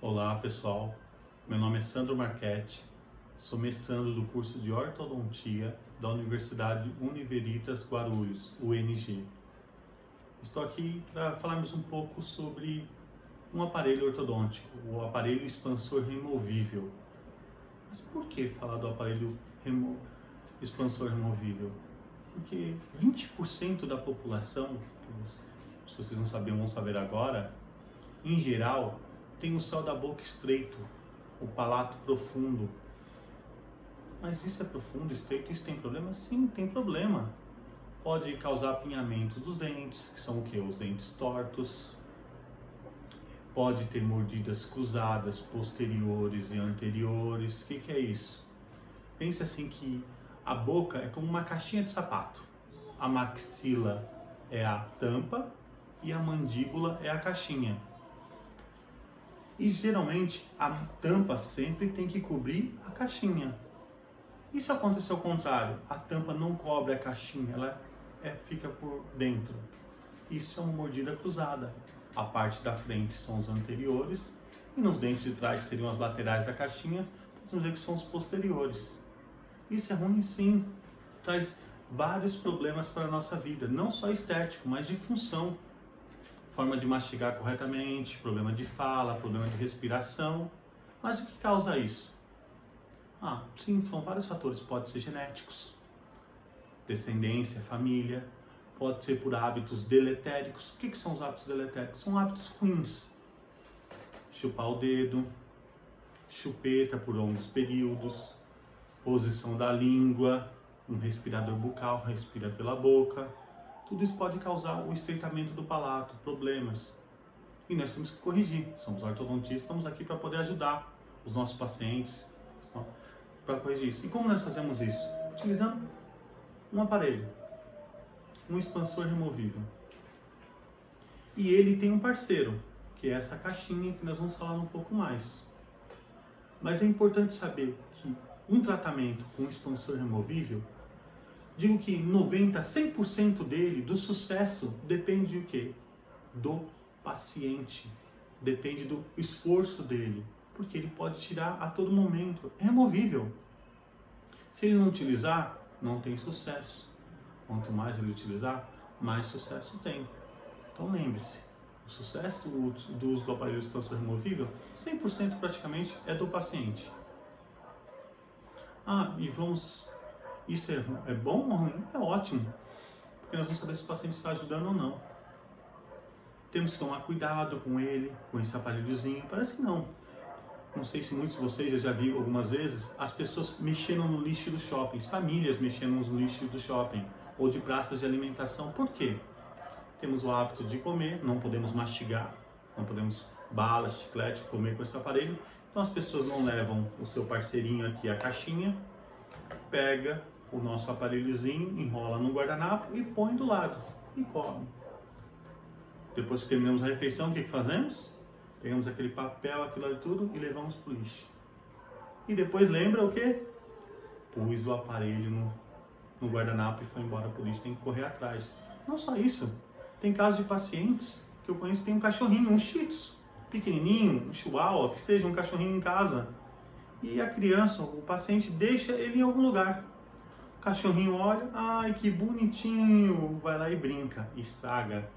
Olá pessoal, meu nome é Sandro Marchetti, sou mestrando do curso de Ortodontia da Universidade Univeritas Guarulhos, UNG. Estou aqui para falarmos um pouco sobre um aparelho ortodôntico, o aparelho expansor removível. Mas por que falar do aparelho expansor removível? Porque 20% da população, se vocês não sabiam, vão saber agora, em geral, tem o céu da boca estreito, o palato profundo. Mas isso é profundo, estreito, isso tem problema? Sim, tem problema. Pode causar apinhamentos dos dentes, que são o quê? Os dentes tortos. Pode ter mordidas cruzadas, posteriores e anteriores. O que é isso? Pense assim que a boca é como uma caixinha de sapato. A maxila é a tampa e a mandíbula é a caixinha. E geralmente a tampa sempre tem que cobrir a caixinha. E se acontecer o contrário? A tampa não cobre a caixinha, ela fica por dentro. Isso é uma mordida cruzada. A parte da frente são os anteriores e nos dentes de trás, que seriam as laterais da caixinha, podemos dizer que são os posteriores. Isso é ruim sim, traz vários problemas para a nossa vida, não só estético, mas de função. Forma de mastigar corretamente, problema de fala, problema de respiração. Mas o que causa isso? Sim, são vários fatores. Pode ser genéticos, descendência, família. Pode ser por hábitos deletéricos. O que são os hábitos deletéricos? São hábitos ruins. Chupar o dedo, chupeta por longos períodos, posição da língua, um respirador bucal, respira pela boca. Tudo isso pode causar o estreitamento do palato, problemas. E nós temos que corrigir. Somos ortodontistas, estamos aqui para poder ajudar os nossos pacientes para corrigir isso. E como nós fazemos isso? Utilizando um aparelho, um expansor removível. E ele tem um parceiro, que é essa caixinha que nós vamos falar um pouco mais. Mas é importante saber que um tratamento com expansor removível, digo que 90%, 100% dele, do sucesso, depende do quê? Do paciente. Depende do esforço dele. Porque ele pode tirar a todo momento. É removível. Se ele não utilizar, não tem sucesso. Quanto mais ele utilizar, mais sucesso tem. Então lembre-se, o sucesso do uso do aparelho expansor removível, 100% praticamente é do paciente. Isso é bom ou ruim? É ótimo, porque nós vamos saber se o paciente está ajudando ou não. Temos que tomar cuidado com ele, com esse aparelhozinho. Parece que não. Não sei se muitos de vocês já viram algumas vezes as pessoas mexendo no lixo dos shoppings, famílias mexendo no lixo do shopping ou de praças de alimentação. Por quê? Temos o hábito de comer, não podemos mastigar, não podemos bala, chiclete, comer com esse aparelho. Então as pessoas não levam o seu parceirinho aqui, a caixinha, pega o nosso aparelhozinho, enrola no guardanapo e põe do lado e come. Depois que terminamos a refeição, o que fazemos? Pegamos aquele papel, aquilo ali tudo e levamos para o lixo. E depois lembra o quê? Pus o aparelho no guardanapo e foi embora para o lixo, tem que correr atrás. Não só isso, tem casos de pacientes que eu conheço, tem um cachorrinho, um shih tzu, pequenininho, um chihuahua, que seja, um cachorrinho em casa. E a criança, o paciente deixa ele em algum lugar. O cachorrinho olha, ai que bonitinho, vai lá e brinca, estraga.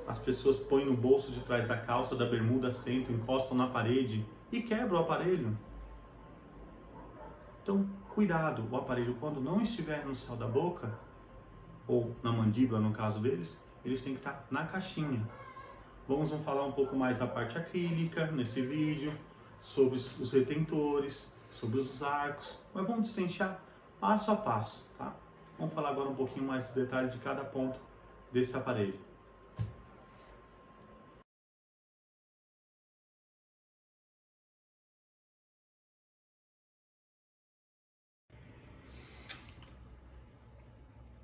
As pessoas põem no bolso de trás da calça, da bermuda, sentam, encostam na parede e quebram o aparelho. Então, cuidado, o aparelho quando não estiver no céu da boca, ou na mandíbula no caso deles, eles têm que estar na caixinha. Vamos falar um pouco mais da parte acrílica nesse vídeo, sobre os retentores, sobre os arcos, mas vamos destrinchar passo a passo, tá? Vamos falar agora um pouquinho mais do detalhe de cada ponto desse aparelho.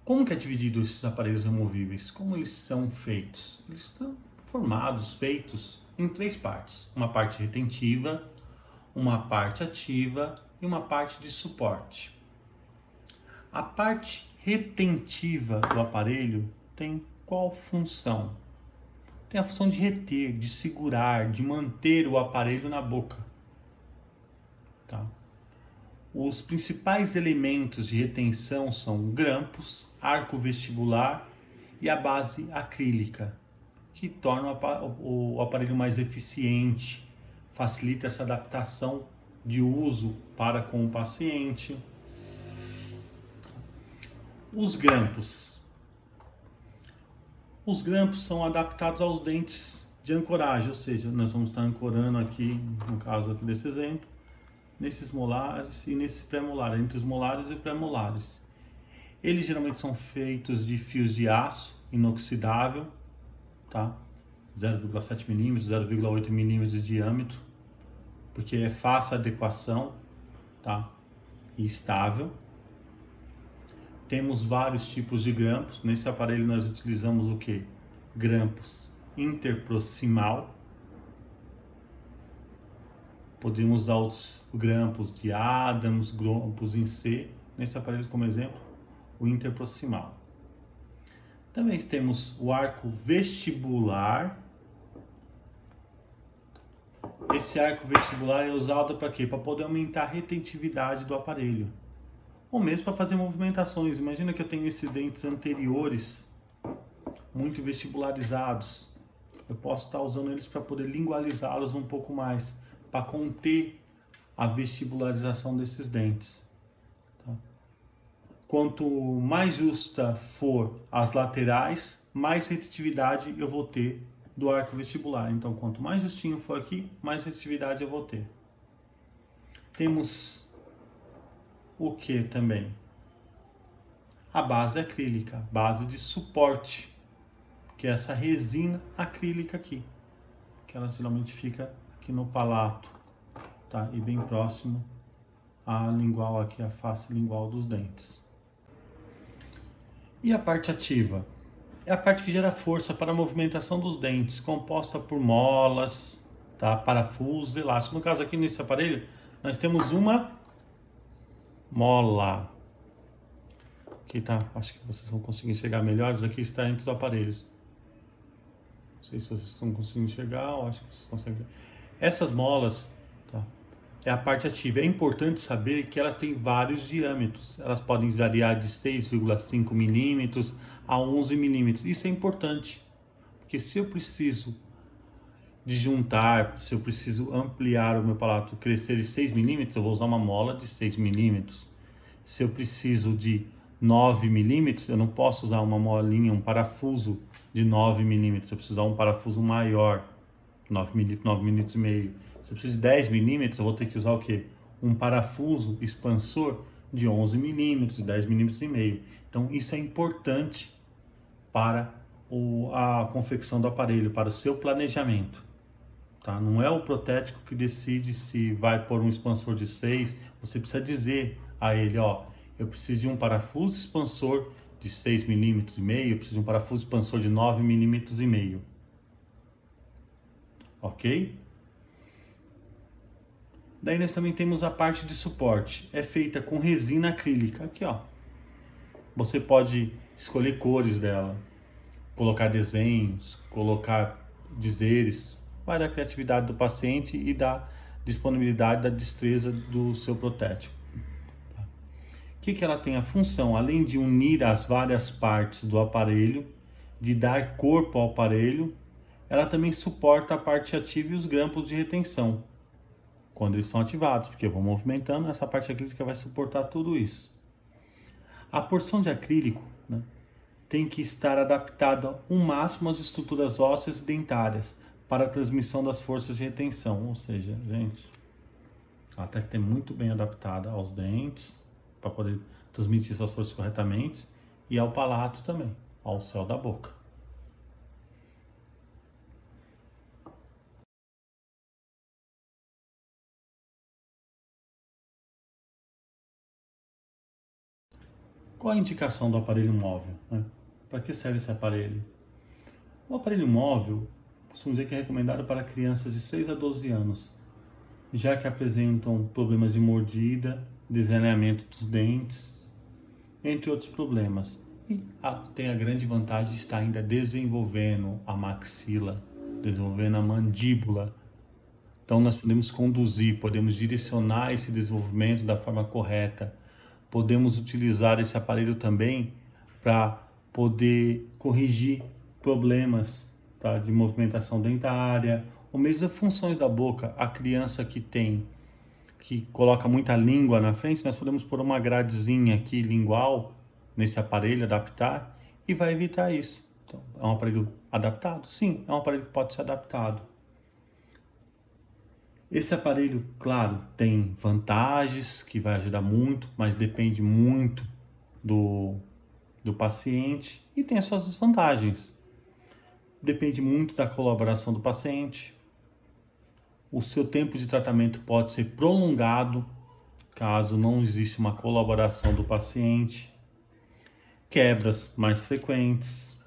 Como que é dividido esses aparelhos removíveis? Como eles são feitos? Eles estão feitos em três partes. Uma parte retentiva, uma parte ativa e uma parte de suporte. A parte retentiva do aparelho tem qual função? tem a função de reter, de segurar, de manter o aparelho na boca. Tá? Os principais elementos de retenção são grampos, arco vestibular e a base acrílica, que torna o aparelho mais eficiente, facilita essa adaptação de uso para com o paciente. Os grampos. Os grampos são adaptados aos dentes de ancoragem, ou seja, nós vamos estar ancorando aqui, no caso aqui desse exemplo, nesses molares e nesse pré-molar, entre os molares e pré-molares. Eles geralmente são feitos de fios de aço inoxidável, tá? 0,7 mm, 0,8 mm de diâmetro, porque é fácil a adequação, tá? E estável. Temos vários tipos de grampos. Nesse aparelho nós utilizamos o que? Grampos interproximal. Podemos usar os grampos de Adams, grampos em C. Nesse aparelho, como exemplo, o interproximal. Também temos o arco vestibular. Esse arco vestibular é usado para quê? Para poder aumentar a retentividade do aparelho. Ou mesmo para fazer movimentações. Imagina que eu tenho esses dentes anteriores muito vestibularizados. Eu posso estar usando eles para poder lingualizá-los um pouco mais, para conter a vestibularização desses dentes. Tá? Quanto mais justa for as laterais, mais retentividade eu vou ter do arco vestibular. Então, quanto mais justinho for aqui, mais retentividade eu vou ter. Temos o que também? A base acrílica, base de suporte, que é essa resina acrílica aqui, que ela geralmente fica aqui no palato, tá? E bem próximo à lingual aqui, a face lingual dos dentes. E a parte ativa? É a parte que gera força para a movimentação dos dentes, composta por molas, tá? Parafusos, elásticos. No caso aqui nesse aparelho, nós temos uma mola. Aqui tá, acho que vocês vão conseguir enxergar melhor. Isso aqui está antes do aparelho. Não sei se vocês estão conseguindo enxergar, ou acho que vocês conseguem ver. Essas molas, tá, é a parte ativa. É importante saber que elas têm vários diâmetros. Elas podem variar de 6,5 milímetros a 11 milímetros. Isso é importante, porque se eu preciso disjuntar, se eu preciso ampliar o meu palato, crescer de 6 milímetros, eu vou usar uma mola de 6 milímetros. Se eu preciso de 9 milímetros, eu não posso usar uma molinha, um parafuso de 9 milímetros, eu preciso usar um parafuso maior, 9 milímetros e meio. Se eu preciso de 10 milímetros, eu vou ter que usar o quê? Um parafuso expansor de 11 milímetros, 10 milímetros e meio. Então isso é importante para a confecção do aparelho, para o seu planejamento. Tá? Não é o protético que decide se vai por um expansor de 6, você precisa dizer a ele, ó, eu preciso de um parafuso expansor de 6 milímetros e meio, eu preciso de um parafuso expansor de 9 milímetros e meio. Ok? Daí nós também temos a parte de suporte, é feita com resina acrílica, aqui ó. Você pode escolher cores dela, colocar desenhos, colocar dizeres, vai da criatividade do paciente e da disponibilidade, da destreza do seu protético. O que ela tem a função? Além de unir as várias partes do aparelho, de dar corpo ao aparelho, ela também suporta a parte ativa e os grampos de retenção, quando eles são ativados, porque eu vou movimentando, essa parte acrílica vai suportar tudo isso. A porção de acrílico, né, tem que estar adaptada ao máximo às estruturas ósseas e dentárias para a transmissão das forças de retenção. Ou seja, gente, ela tem que ter muito bem adaptada aos dentes para poder transmitir essas forças corretamente e ao palato também, ao céu da boca. Qual a indicação do aparelho móvel, né? Para que serve esse aparelho? O aparelho móvel, costumamos dizer que é recomendado para crianças de 6 a 12 anos, já que apresentam problemas de mordida, desalinhamento dos dentes, entre outros problemas. E tem a grande vantagem de estar ainda desenvolvendo a maxila, desenvolvendo a mandíbula. Então nós podemos conduzir, podemos direcionar esse desenvolvimento da forma correta. Podemos utilizar esse aparelho também para poder corrigir problemas, tá, de movimentação dentária, ou mesmo funções da boca. A criança que coloca muita língua na frente, nós podemos pôr uma gradezinha aqui lingual nesse aparelho, adaptar, e vai evitar isso. Então, é um aparelho adaptado? Sim, é um aparelho que pode ser adaptado. Esse aparelho, claro, tem vantagens que vai ajudar muito, mas depende muito do paciente, e tem as suas desvantagens. Depende muito da colaboração do paciente. O seu tempo de tratamento pode ser prolongado caso não exista uma colaboração do paciente. Quebras mais frequentes.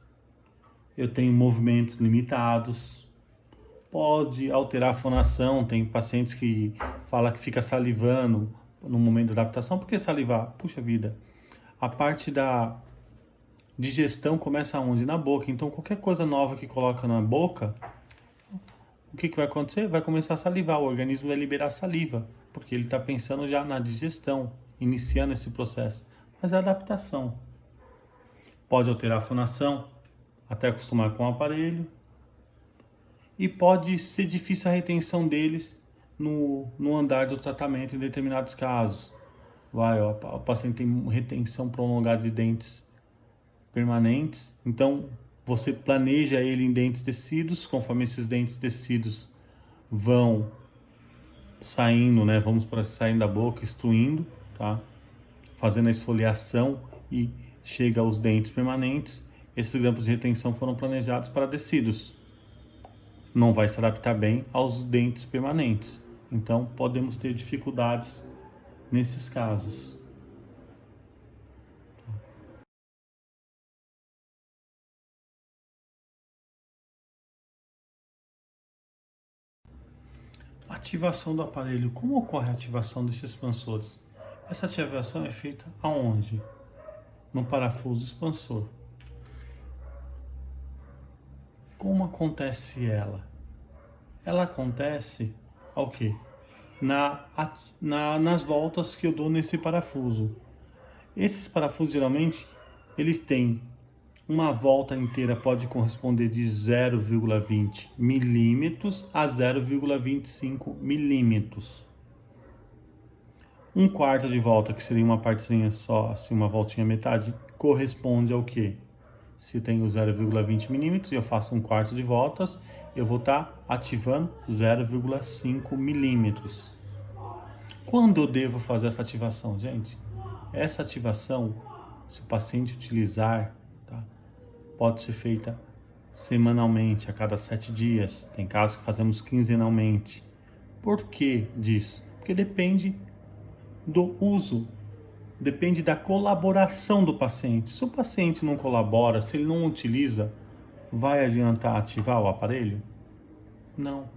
Eu tenho movimentos limitados. Pode alterar a fonação. Tem pacientes que falam que fica salivando no momento da adaptação. Por que salivar? Puxa vida, a parte da digestão começa onde? Na boca. Então qualquer coisa nova que coloca na boca, o que vai acontecer? Vai começar a salivar, o organismo vai liberar saliva, porque ele está pensando já na digestão, iniciando esse processo. Mas é adaptação. Pode alterar a fonação, até acostumar com o aparelho. E pode ser difícil a retenção deles no andar do tratamento em determinados casos. O paciente tem retenção prolongada de dentes permanentes, então você planeja ele em dentes descidos. Conforme esses dentes descidos vão saindo, né, saindo da boca, extruindo, tá, fazendo a esfoliação e chega aos dentes permanentes. Esses grampos de retenção foram planejados para descidos. Não vai se adaptar bem aos dentes permanentes, então podemos ter dificuldades nesses casos. Ativação do aparelho. Como ocorre a ativação desses expansores? Essa ativação é feita aonde? No parafuso expansor. Como acontece ela? Ela acontece ao quê? Nas voltas que eu dou nesse parafuso. Esses parafusos geralmente eles têm uma volta inteira, pode corresponder de 0,20 milímetros a 0,25 milímetros. Um quarto de volta, que seria uma partezinha só, assim, uma voltinha metade, corresponde ao quê? Se eu tenho 0,20 milímetros e eu faço um quarto de voltas, eu vou estar ativando 0,5 milímetros. Quando eu devo fazer essa ativação, gente? Essa ativação, se o paciente utilizar, tá, pode ser feita semanalmente, a cada 7 dias. Tem casos que fazemos quinzenalmente. Por que disso? Porque depende do uso, depende da colaboração do paciente. Se o paciente não colabora, se ele não utiliza, vai adiantar ativar o aparelho? Não.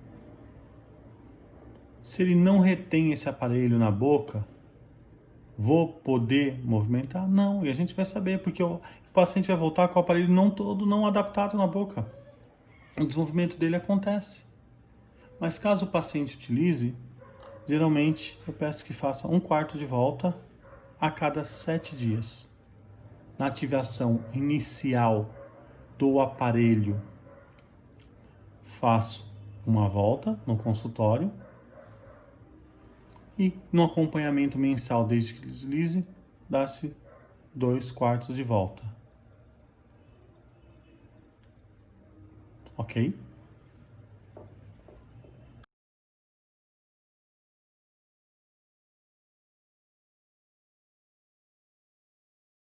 Se ele não retém esse aparelho na boca, vou poder movimentar? Não. E a gente vai saber, porque o paciente vai voltar com o aparelho não adaptado na boca. O desenvolvimento dele acontece. Mas caso o paciente utilize, geralmente eu peço que faça um quarto de volta a cada 7 dias. Na ativação inicial do aparelho, faço uma volta no consultório. E no acompanhamento mensal, desde que ele utilize, dá-se 2 quartos de volta. Ok?